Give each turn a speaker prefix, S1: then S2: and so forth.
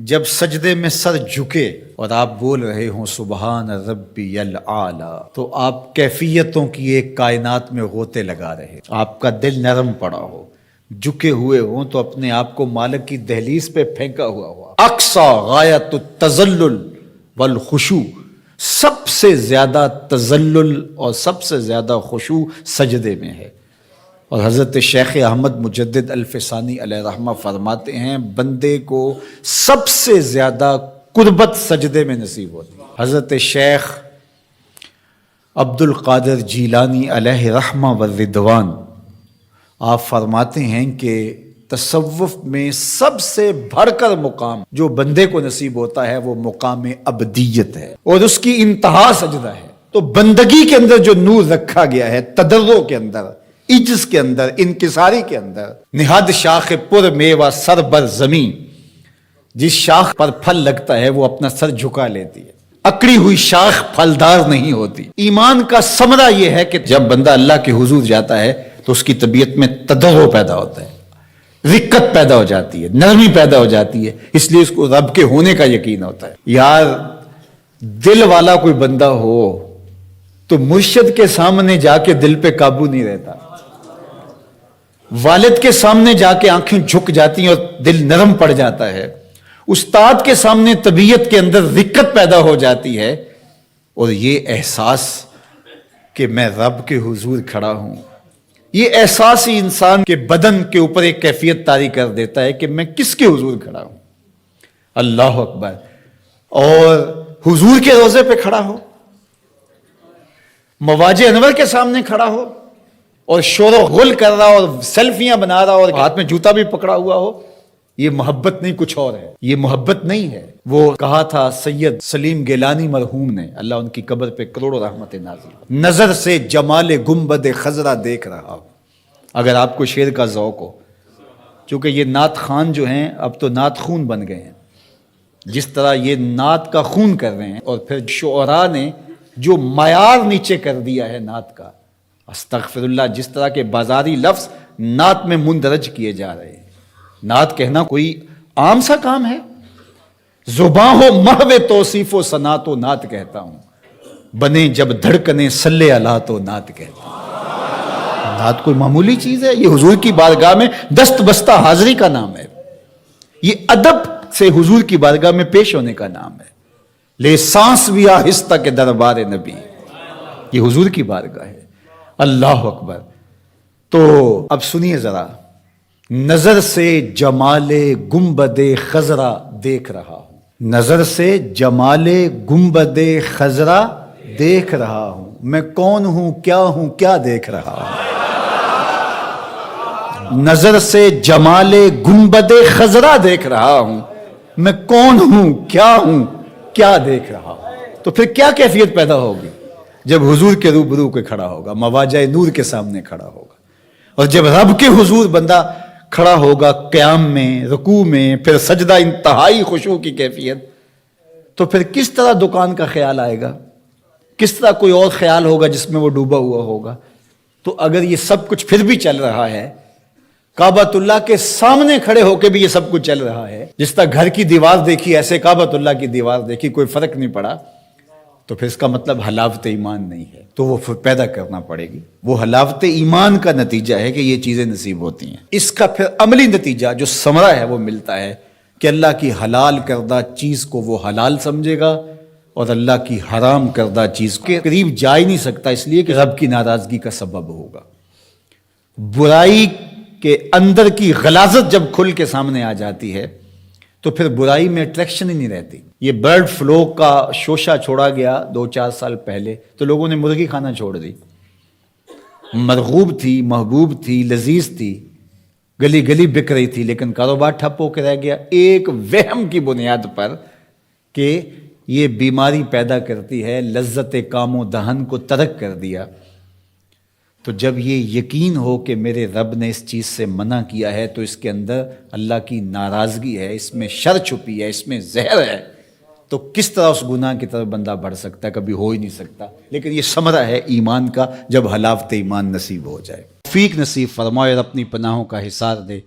S1: جب سجدے میں سر جھکے اور آپ بول رہے ہوں سبحان ربی الاعلی، تو آپ کیفیتوں کی ایک کائنات میں غوطے لگا رہے، آپ کا دل نرم پڑا ہو، جھکے ہوئے ہوں تو اپنے آپ کو مالک کی دہلیز پہ پھینکا ہوا اقصی غایت التذلل والخشوع، سب سے زیادہ تذلل اور سب سے زیادہ خشوع سجدے میں ہے۔ اور حضرت شیخ احمد مجدد الفسانی علیہ رحمہ فرماتے ہیں بندے کو سب سے زیادہ قربت سجدے میں نصیب ہوتی ہے۔ حضرت شیخ عبد القادر جیلانی علیہ رحمہ والرضوان آپ فرماتے ہیں کہ تصوف میں سب سے بڑھ کر مقام جو بندے کو نصیب ہوتا ہے وہ مقام ابدیت ہے، اور اس کی انتہا سجدہ ہے۔ تو بندگی کے اندر جو نور رکھا گیا ہے، تضرع کے اندر، عجز کے اندر، انکساری کے اندر، نہاد شاخ پر میوہ سر بر زمین، جس شاخ پر پھل لگتا ہے وہ اپنا سر جھکا لیتی ہے، اکڑی ہوئی شاخ پھلدار نہیں ہوتی۔ ایمان کا ثمرہ یہ ہے کہ جب بندہ اللہ کے حضور جاتا ہے تو اس کی طبیعت میں تضرع پیدا ہوتا ہے، رقت پیدا ہو جاتی ہے، نرمی پیدا ہو جاتی ہے، اس لیے اس کو رب کے ہونے کا یقین ہوتا ہے۔ یار دل والا کوئی بندہ ہو تو مرشد کے سامنے جا کے دل پہ قابو نہیں رہتا، والد کے سامنے جا کے آنکھیں جھک جاتی ہیں اور دل نرم پڑ جاتا ہے، استاد کے سامنے طبیعت کے اندر رقت پیدا ہو جاتی ہے، اور یہ احساس کہ میں رب کے حضور کھڑا ہوں، یہ احساس ہی انسان کے بدن کے اوپر ایک کیفیت طاری کر دیتا ہے کہ میں کس کے حضور کھڑا ہوں۔ اللہ اکبر! اور حضور کے روضے پہ کھڑا ہو، مواج انور کے سامنے کھڑا ہو اور شور و غل کر رہا اور سیلفیاں بنا رہا اور ہاتھ میں جوتا بھی پکڑا ہوا ہو، یہ محبت نہیں، کچھ اور ہے، یہ محبت نہیں ہے۔ وہ کہا تھا سید سلیم گیلانی مرحوم نے، اللہ ان کی قبر پہ کروڑوں رحمت نازل ہو، نظر سے جمال گنبد خضرا دیکھ رہا ہوں۔ اگر آپ کو شعر کا ذوق ہو، چونکہ یہ نعت خان جو ہیں اب تو نعت خون بن گئے ہیں، جس طرح یہ نعت کا خون کر رہے ہیں، اور پھر شعراء نے جو معیار نیچے کر دیا ہے نعت کا، استغفر اللہ، جس طرح کے بازاری لفظ نعت میں مندرج کیے جا رہے ہیں۔ نعت کہنا کوئی عام سا کام ہے؟ زباں ہو محو توصیف و ثنا تو نعت کہتا ہوں، بنے جب دھڑکنے صلی اللہ تو نعت کہتا ہوں۔ نعت کوئی معمولی چیز ہے؟ یہ حضور کی بارگاہ میں دست بستہ حاضری کا نام ہے، یہ ادب سے حضور کی بارگاہ میں پیش ہونے کا نام ہے۔ لے سانس بھی آہستہ کے دربار نبی، یہ حضور کی بارگاہ ہے۔ اللہ اکبر! تو اب سنیے ذرا، نظر سے جمال گنبد خضرا دیکھ رہا ہوں، نظر سے جمال گنبد خضرا دیکھ رہا ہوں، میں کون ہوں کیا دیکھ رہا ہوں۔ نظر سے جمال گنبد خضرا دیکھ رہا ہوں، میں کون ہوں کیا دیکھ رہا ہوں۔ تو پھر کیا کیفیت پیدا ہوگی جب حضور کے روبرو کے کھڑا ہوگا، مواجہ نور کے سامنے کھڑا ہوگا، اور جب رب کے حضور بندہ کھڑا ہوگا قیام میں، رکوع میں، پھر سجدہ، انتہائی خشوع کی کیفیت، تو پھر کس طرح دکان کا خیال آئے گا، کس طرح کوئی اور خیال ہوگا جس میں وہ ڈوبا ہوا ہوگا۔ تو اگر یہ سب کچھ پھر بھی چل رہا ہے، کعبۃ اللہ کے سامنے کھڑے ہو کے بھی یہ سب کچھ چل رہا ہے، جس طرح گھر کی دیوار دیکھی ایسے کعبۃ اللہ کی دیوار دیکھی، کوئی فرق نہیں پڑا، تو پھر اس کا مطلب حلاوت ایمان نہیں ہے، تو وہ پھر پیدا کرنا پڑے گی۔ وہ حلاوت ایمان کا نتیجہ ہے کہ یہ چیزیں نصیب ہوتی ہیں۔ اس کا پھر عملی نتیجہ جو ثمرہ ہے وہ ملتا ہے کہ اللہ کی حلال کردہ چیز کو وہ حلال سمجھے گا، اور اللہ کی حرام کردہ چیز کے قریب جا ہی نہیں سکتا، اس لیے کہ رب کی ناراضگی کا سبب ہوگا۔ برائی کے اندر کی غلاظت جب کھل کے سامنے آ جاتی ہے تو پھر برائی میں اٹریکشن ہی نہیں رہتی۔ یہ برڈ فلو کا شوشہ چھوڑا گیا 2-4 سال پہلے تو لوگوں نے مرغی کھانا چھوڑ دی، مرغوب تھی، محبوب تھی، لذیذ تھی، گلی گلی بک رہی تھی، لیکن کاروبار ٹھپ ہو کے رہ گیا ایک وہم کی بنیاد پر کہ یہ بیماری پیدا کرتی ہے، لذت کام و دہن کو ترک کر دیا۔ تو جب یہ یقین ہو کہ میرے رب نے اس چیز سے منع کیا ہے تو اس کے اندر اللہ کی ناراضگی ہے، اس میں شر چھپی ہے، اس میں زہر ہے، تو کس طرح اس گناہ کی طرف بندہ بڑھ سکتا ہے؟ کبھی ہو ہی نہیں سکتا۔ لیکن یہ ثمرہ ہے ایمان کا جب حلاوت ایمان نصیب ہو جائے۔ توفیق نصیب فرمائے اور اپنی پناہوں کا حصار دے۔